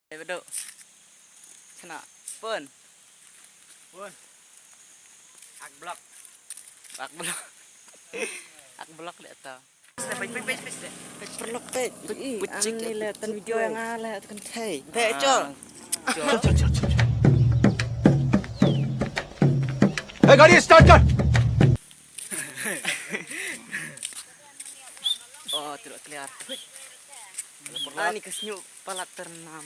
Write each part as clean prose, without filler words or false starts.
Betul. Kena pun. Pun. Ak blok. Ak blok. Ak blok lihat tau. Perlu pet. Pucik lihatan video yang ala kan hey. Col. Hey, गाड़ी start कर. Oh, tidak keluar. Ini kesenyum palat ternam.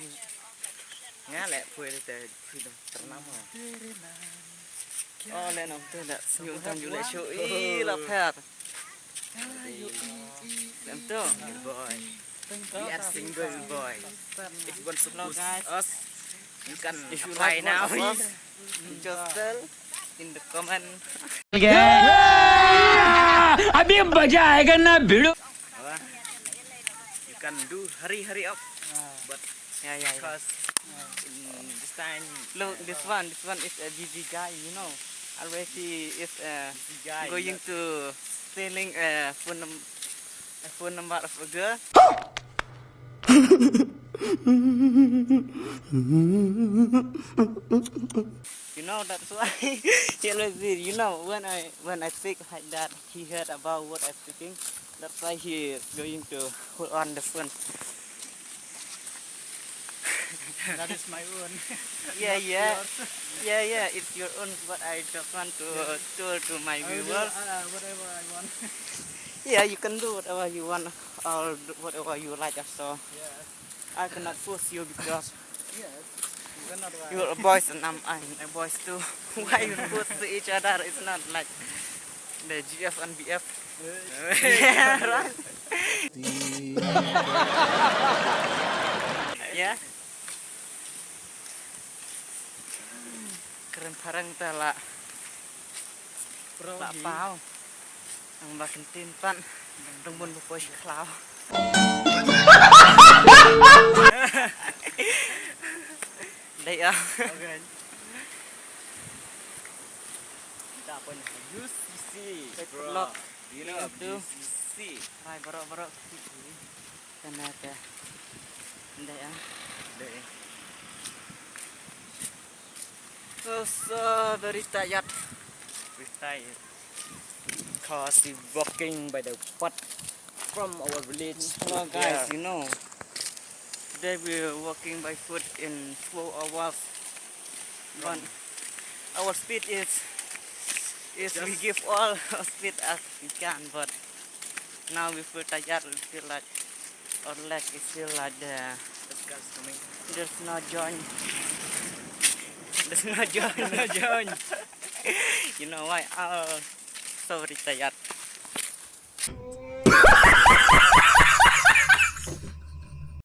Ya, lek fuel itu ternam. Oh, lek nom tu dak senyum tanjung lek show. Ih, lapar. Lem tu. Boy. We are single boy. If you want to support us, you can If you apply like now. just tell in the comment. अभी मजा आएगा ना भिड़ो. You can do hurry up. But Yeah. because in this time, Look, this one is a busy guy, you know. Already is guy going to stealing a phone number of a girl. You know that's why you know when I speak like that, he heard about what I'm speaking. That's why he is going to hold on the phone. that is my own. Yeah. It's your own, but I just want to tell to my viewers. Whatever I want. Yeah, you can do whatever you want or whatever you like. So Yes. I cannot force you because Yes. You cannot lie. you're a boy and I'm a boy too. Why you force to each other? It's not like the GF and BF. Yeah, right. Yeah. Keren parang tala. Tak pau. Ang makin tinpan. Rumun bupos klau. Đây à. Okay. Dapat UCC. Lock. You know Itu. UCC. Rai barok-barok. Kanaka. Đây à. Deh. So very tired. Retired. Because we walking by the path from our village. Hello guys, you know. Today we're walking by foot in 4 hours. But our speed is we give all our speed as we can, but now we feel tired. We feel like our leg is feel like The scar's coming. there's no joint. There's no joint. No join. You know why? So very tired.